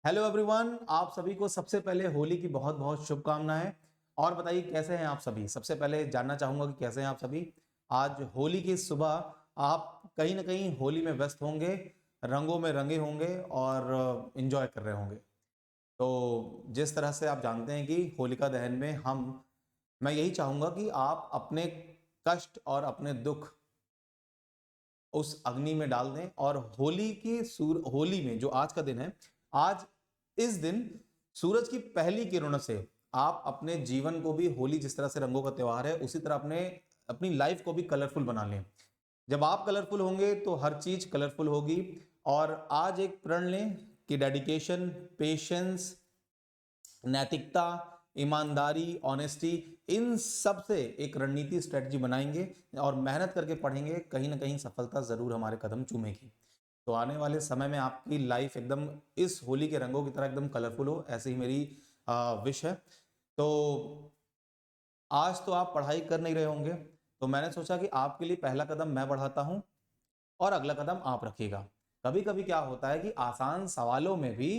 Hello everyone, आप सभी को सबसे पहले होली की बहुत बहुत शुभकामनाएं। और बताइए कैसे हैं आप सभी। सबसे पहले जानना चाहूंगा कि कैसे हैं आप सभी। आज होली की सुबह आप कहीं ना कहीं होली में व्यस्त होंगे, रंगों में रंगे होंगे और एंजॉय कर रहे होंगे। तो जिस तरह से आप जानते हैं कि होलिका दहन में मैं यही चाहूंगा कि आप अपने कष्ट और अपने दुख उस अग्नि में डाल दें और होली में जो आज का दिन है, आज इस दिन सूरज की पहली किरणों से आप अपने जीवन को भी, होली जिस तरह से रंगों का त्योहार है उसी तरह अपनी लाइफ को भी कलरफुल बना लें। जब आप कलरफुल होंगे तो हर चीज कलरफुल होगी। और आज एक प्रण लें कि डेडिकेशन, पेशेंस, नैतिकता, ईमानदारी, ऑनेस्टी, इन सब से एक रणनीति, स्ट्रेटजी बनाएंगे और मेहनत करके पढ़ेंगे। कहीं ना कहीं सफलता जरूर हमारे कदम चूमेगी। तो आने वाले समय में आपकी लाइफ एकदम इस होली के रंगों की तरह एकदम कलरफुल हो, ऐसी ही मेरी विश है। तो आज तो आप पढ़ाई कर नहीं रहे होंगे, तो मैंने सोचा कि आपके लिए पहला कदम मैं बढ़ाता हूं और अगला कदम आप रखिएगा। कभी कभी क्या होता है कि आसान सवालों में भी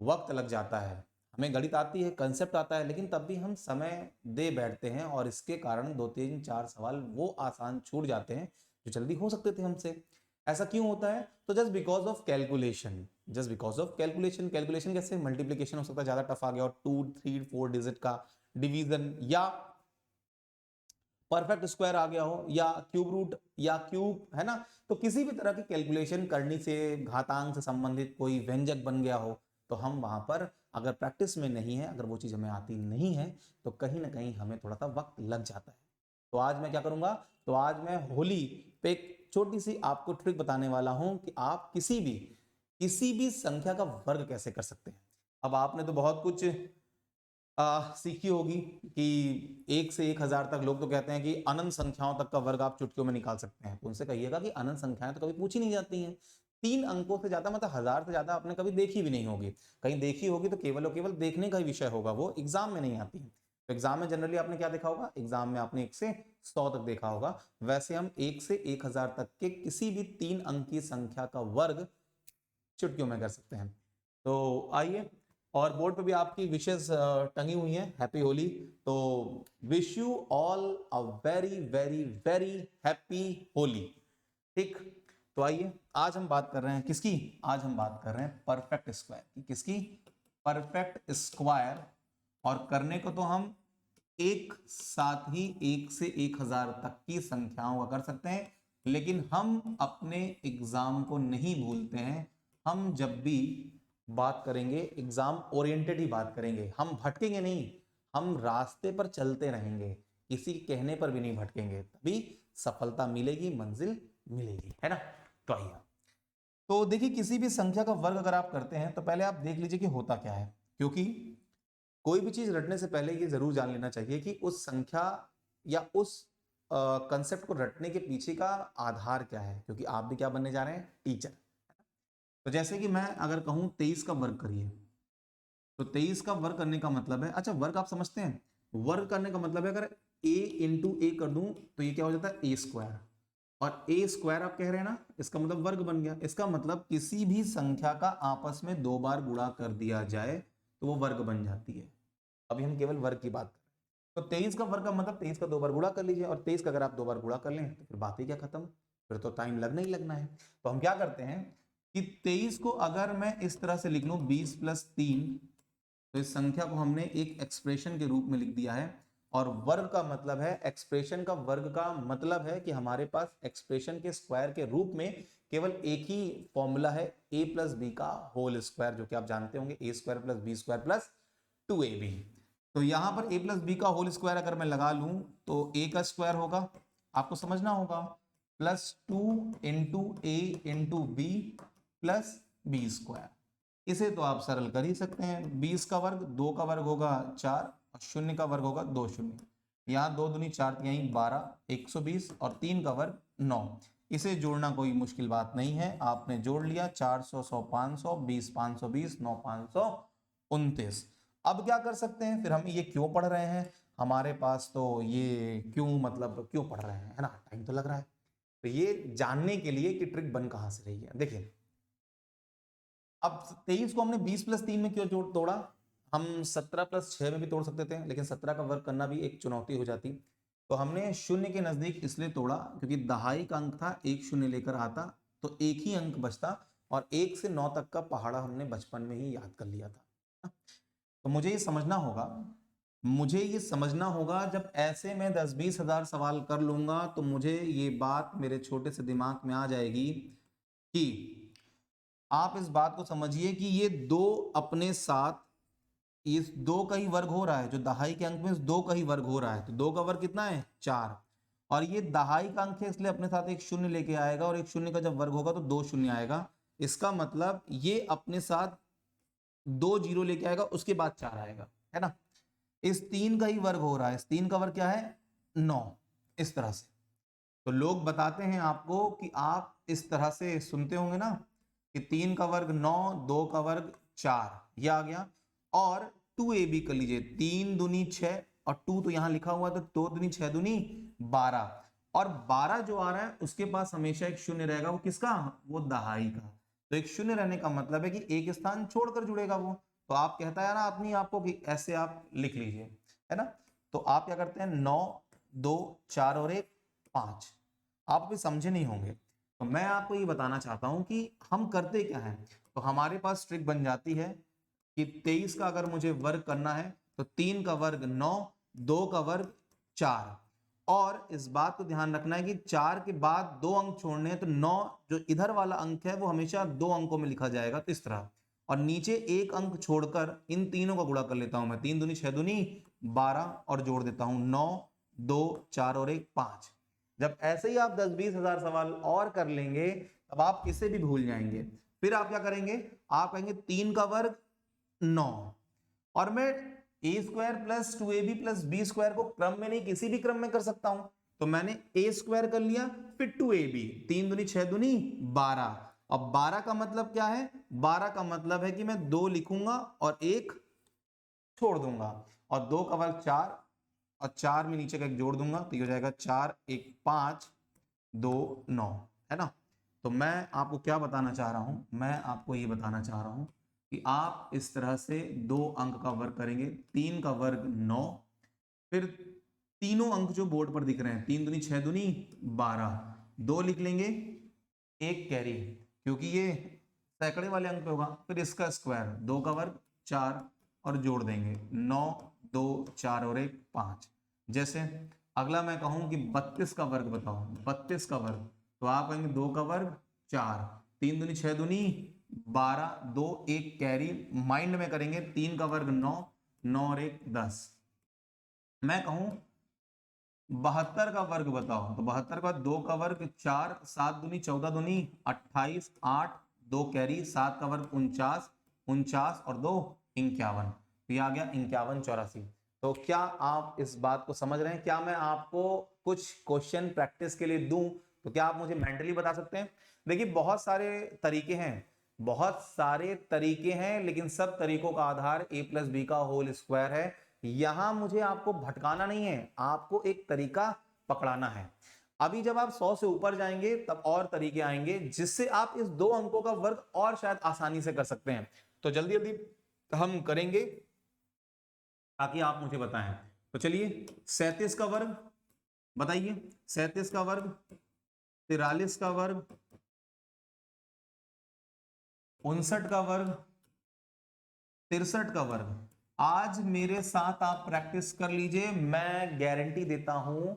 वक्त लग जाता है। हमें गणित आती है, कंसेप्ट आता है, लेकिन तब भी हम समय दे बैठते हैं और इसके कारण दो तीन चार सवाल वो आसान छूट जाते हैं जो जल्दी हो सकते थे हमसे। ऐसा क्यों होता है? तो just because of calculation. Just because of calculation. Calculation कैसे? मल्टीप्लीकेशन हो सकता है ज्यादा टफ आ गया, और 2 3 4 डिजिट का डिवीजन, या परफेक्ट स्क्वायर आ गया हो, या क्यूब रूट, या क्यूब, है ना। तो किसी भी तरह की कैलकुलेशन करनी से, घातांक से संबंधित कोई व्यंजक बन गया हो, तो हम वहां पर अगर प्रैक्टिस में नहीं है, अगर वो चीज हमें आती नहीं है, तो कहीं ना कहीं हमें थोड़ा सा वक्त लग जाता है। तो आज मैं क्या करूंगा, तो आज मैं होली पे एक छोटी सी आपको ट्रिक बताने वाला हूं कि आप किसी भी संख्या का वर्ग कैसे कर सकते हैं। अब आपने तो बहुत कुछ सीखी होगी कि 1 से 1000 तक, लोग तो कहते हैं कि अनंत संख्याओं तक का वर्ग आप चुटकियों में निकाल सकते हैं। तो उनसे कहिएगा कि अनंत संख्याएं तो कभी पूछी नहीं जाती हैं। 3 अंकों से ज्यादा, मतलब 1000 से ज्यादा आपने कभी देखी भी नहीं होगी। कहीं देखी होगी तो केवल और केवल देखने का ही विषय होगा, वो एग्जाम में नहीं आती है। तो एग्जाम में जनरली आपने क्या देखा होगा? एग्जाम में आपने 1 से 100 तक देखा होगा। वैसे हम 1 से 1000 तक के किसी भी 3 अंक की संख्या का वर्ग चुटकियों में कर सकते हैं। तो आइए, और बोर्ड पे भी आपकी विशेष टंगी हुई हैं, हैप्पी होली। तो wish you all a very very very happy Holi. ठीक। तो आइए, आज हम बात कर रहे हैं किसकी? आज हम बात कर रहे हैं परफेक्ट स्क्वायर की। किसकी? Perfect square. और करने को तो हम एक साथ ही 1 से 1000 तक की संख्याओं का कर सकते हैं, लेकिन हम अपने एग्जाम को नहीं भूलते हैं। हम जब भी बात करेंगे, एग्जाम ओरिएंटेड ही बात करेंगे। हम भटकेंगे नहीं, हम रास्ते पर चलते रहेंगे, किसी के कहने पर भी नहीं भटकेंगे, तभी सफलता मिलेगी, मंजिल मिलेगी, है ना। तो आइए, तो देखिए, किसी भी संख्या का वर्ग अगर आप करते हैं तो पहले आप देख लीजिए कि होता क्या है। क्योंकि कोई भी चीज रटने से पहले ये जरूर जान लेना चाहिए कि उस संख्या या उस कंसेप्ट को रटने के पीछे का आधार क्या है, क्योंकि आप भी क्या बनने जा रहे हैं? टीचर। तो जैसे कि मैं अगर कहूं 23 का वर्ग करिए, तो 23 का वर्ग करने का मतलब है, अच्छा वर्ग आप समझते हैं, वर्ग करने का मतलब है अगर a इंटू ए कर दूं तो ये क्या हो जाता है? ए स्क्वायर। और ए स्क्वायर आप कह रहे हैं ना, इसका मतलब वर्ग बन गया। इसका मतलब किसी भी संख्या का आपस में 2 बार गुणा कर दिया जाए तो वो वर्ग बन जाती है। अभी हम केवल वर्ग की बात करें, तो 23 का वर्ग का मतलब 23 का 2 बार गुणा कर लीजिए, और 23 का अगर आप 2 बार गुणा कर लें तो फिर बात ही क्या खत्म। फिर तो टाइम लगना ही लगना है। तो हम क्या करते हैं कि 23 को अगर मैं इस तरह से लिख लूं 20 + 3, तो इस संख्या को हमने एक एक्सप्रेशन के रूप में लिख दिया है। और वर्ग का मतलब है, एक्सप्रेशन का वर्ग का मतलब है कि हमारे पास एक्सप्रेशन के स्क्वायर के रूप में केवल एक ही फॉर्मूला है, a प्लस बी का होल स्क्वायर, जो कि आप जानते होंगे, a square plus B square plus 2ab। तो यहां पर a प्लस बी का होल स्क्वायर अगर मैं लगा लूं तो a का स्क्वायर होगा, आपको समझना होगा, +2 × a × b plus B square. इसे तो आप सरल कर ही सकते हैं। 20 का वर्ग, 2 का वर्ग होगा 4, और 0 का वर्ग होगा 2 शून्य। यहाँ 2 दूनी 4 तिहाई 12, 120, और 3 का वर्ग 9। इसे जोड़ना कोई मुश्किल बात नहीं है, आपने जोड़ लिया, 400 100 500, 20 520, 9 529। अब क्या कर सकते हैं, फिर हम ये क्यों पढ़ रहे हैं, हमारे पास तो ये क्यों, मतलब क्यों पढ़ रहे हैं, है ना, टाइम तो लग रहा है। तो ये जानने के लिए कि ट्रिक बन कहां से रही है, देखिए अब 23 को हमने 20 + 3 में क्यों तोड़ा? हम 17 + 6 में भी तोड़ सकते थे, लेकिन 17 का वर्ग करना भी एक चुनौती हो जाती। तो हमने शून्य के नजदीक इसलिए तोड़ा क्योंकि दहाई का अंक था, एक शून्य लेकर आता तो एक ही अंक बचता, और 1 से 9 तक का पहाड़ा हमने बचपन में ही याद कर लिया था। तो मुझे ये समझना होगा जब ऐसे मैं 10-20 हजार सवाल कर लूंगा तो मुझे ये बात मेरे छोटे से दिमाग में आ जाएगी कि आप इस बात को समझिए कि ये दो अपने साथ, इस दो का ही वर्ग हो रहा है, जो दहाई के अंक में इस दो का ही वर्ग हो रहा है, तो दो का वर्ग कितना है? 4। और ये दहाई का अंक है इसलिए अपने साथ एक शून्य लेके आएगा, और एक शून्य का जब वर्ग होगा तो 2 शून्य आएगा। इसका मतलब ये अपने साथ 2 जीरो लेके आएगा, उसके बाद 4 आएगा, है ना। इस 3 का ही वर्ग हो रहा है, इस 3 का वर्ग क्या है? 9। इस तरह से तो लोग बताते हैं आपको कि आप इस तरह से सुनते होंगे ना कि 3 का वर्ग 9, 2 का वर्ग 4, ये आ गया। और 2ab कर लीजिए, 3 दूनी 6 और 2 तो यहां लिखा हुआ है, तो 2 दूनी 6 दूनी 12, और 12 जो आ रहा है उसके पास हमेशा एक शून्य रहेगा, वो किसका? वो दहाई का। तो एक शून्य रहने का मतलब है कि एक स्थान छोड़कर जुड़ेगा वो। तो आप कहता है ना आदमी आपको कि ऐसे आप लिख लीजिए, है ना। तो आप क्या करते हैं? 9, 2, 4 और 1, 5। आप अभी समझे नहीं होंगे, तो मैं आपको ये बताना चाहता हूं कि हम करते क्या है। तो हमारे पास ट्रिक बन जाती है कि 23 का अगर मुझे वर्ग करना है तो 3 का वर्ग 9, 2 का वर्ग 4, और इस बात को ध्यान रखना है कि 4 के बाद 2 अंक छोड़ने हैं, तो 9 जो इधर वाला अंक है वो हमेशा 2 अंकों में लिखा जाएगा, तो इस तरह। और नीचे एक अंक छोड़कर इन तीनों का गुणा कर लेता हूं मैं, 3 दूनी 6 दूनी 12, और जोड़ देता हूं 9, 2, 4 और 1, 5। जब ऐसे ही आप 10-20 हजार सवाल और कर लेंगे तब आप इसे भी भूल जाएंगे। फिर आप क्या करेंगे? आप कहेंगे 3 का वर्ग 9, और मैं a² + 2ab + b² को क्रम में नहीं किसी भी क्रम में कर सकता हूं। तो मैंने a² कर लिया, फिर 2ab, 3 दूनी 6 दूनी 12। अब 12 का मतलब क्या है? 12 का मतलब है कि मैं 2 लिखूंगा और 1 छोड़ दूंगा, और 2 का वर्ग 4, और 4 में नीचे का एक जोड़ दूंगा, तो ये हो जाएगा 4, 1, 5, 2, 9, है ना। तो मैं आपको क्या बताना चाह रहा हूं? मैं आपको ये बताना चाह रहा हूं कि आप इस तरह से 2 अंक का वर्ग करेंगे। 3 का वर्ग 9, फिर तीनों अंक जो बोर्ड पर दिख रहे हैं, 3 दूनी 6 दूनी 12, 2 लिख लेंगे, एक कैरी, क्योंकि ये सैकड़े वाले अंक पे होगा, फिर इसका स्क्वायर, 2 का वर्ग 4, और जोड़ देंगे 9, 2, 4 और 1, 5। जैसे अगला मैं कहूं कि 32 का वर्ग बताओ, 32 का वर्ग, तो आप कहेंगे 2 का वर्ग 4, 3 दूनी 6 दूनी 12, 2, 1 कैरी, माइंड में करेंगे, 3 का वर्ग 9, 9 और 1, 10। मैं कहूं 72 का वर्ग बताओ, तो 72 का 2 का वर्ग 4, 7 दूनी 14 दूनी 28, 8, 2 कैरी, 7 का वर्ग 49, 49 और 2 51, तो ये आ गया 51, 84। तो क्या आप इस बात को समझ रहे हैं? क्या मैं आपको कुछ क्वेश्चन प्रैक्टिस के लिए दूं तो क्या आप मुझे मेंटली बता सकते हैं? देखिए बहुत सारे तरीके हैं, बहुत सारे तरीके हैं, लेकिन सब तरीकों का आधार a+b² है। यहां मुझे आपको भटकाना नहीं है, आपको एक तरीका पकड़ाना है। अभी जब आप 100 से ऊपर जाएंगे तब और तरीके आएंगे जिससे आप इस 2 अंकों का वर्ग और शायद आसानी से कर सकते हैं। तो जल्दी जल्दी हम करेंगे ताकि आप मुझे बताएं। तो चलिए 37 का वर्ग बताइए, 37 का वर्ग, 43 का वर्ग, 59 का वर्ग, 63 का वर्ग। आज मेरे साथ आप प्रैक्टिस कर लीजिए, मैं गारंटी देता हूं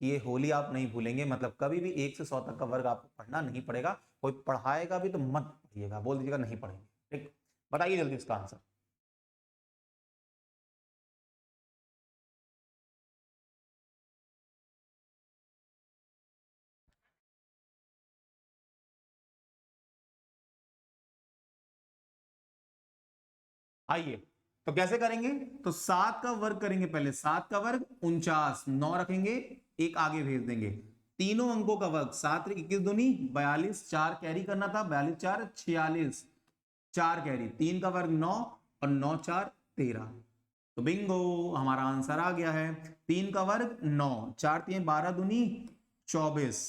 ये होली आप नहीं भूलेंगे। मतलब कभी भी 1 से 100 तक का वर्ग आपको पढ़ना नहीं पड़ेगा, कोई पढ़ाएगा भी तो मत पढ़िएगा, बोल दीजिएगा नहीं पढ़ेंगे। ठीक, बताइए जल्दी इसका आंसर। आइए, तो कैसे करेंगे? तो 7 का वर्ग करेंगे पहले, 7 का वर्ग 49, 9 रखेंगे, एक आगे भेज देंगे, तीनों अंकों का वर्ग, 7 21 दूनी 42, 4 कैरी करना था, 42 4 46, 4 कैरी, 3 का वर्ग 9 और 9 4 13। तो बिंगो, हमारा आंसर आ गया है। 3 का वर्ग 9, 4 3 12 दूनी 24,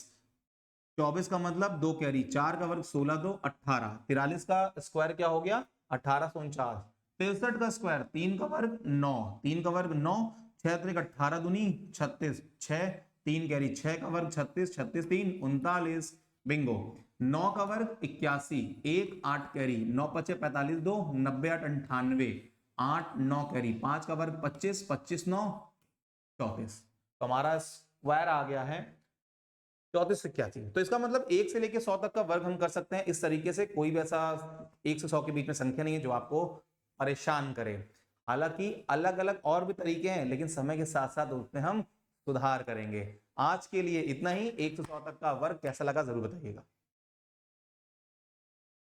24 का मतलब 2 कैरी, 4 का वर्ग 16 2 18, 43 का स्क्वायर क्या हो गया 1849, 63 का स्क्वायर 3 का वर्ग 9, 3 का वर्ग 9, 6 3 18 दूनी 36, 6 3 कैरी 6 का वर्ग 36, 36 3 39, बिंगो। 9 का वर्ग 81, 1 8 कैरी 9 5 45 2 90 8 98, 8 9 कैरी 5 का वर्ग 25, 25 9 34। तो हमारा स्क्वायर आ गया है 34 81। तो इसका मतलब 1 से लेकर 100 तक का वर्ग हम कर सकते हैं इस तरीके से। कोई भी ऐसा 1 से 100 के बीच में संख्या नहीं है जो आपको परेशान करे। हालांकि अलग अलग और भी तरीके हैं, लेकिन समय के साथ साथ उसमें हम सुधार करेंगे। आज के लिए इतना ही। 1 से 100 तक का वर्ग कैसा लगा जरूर बताइएगा।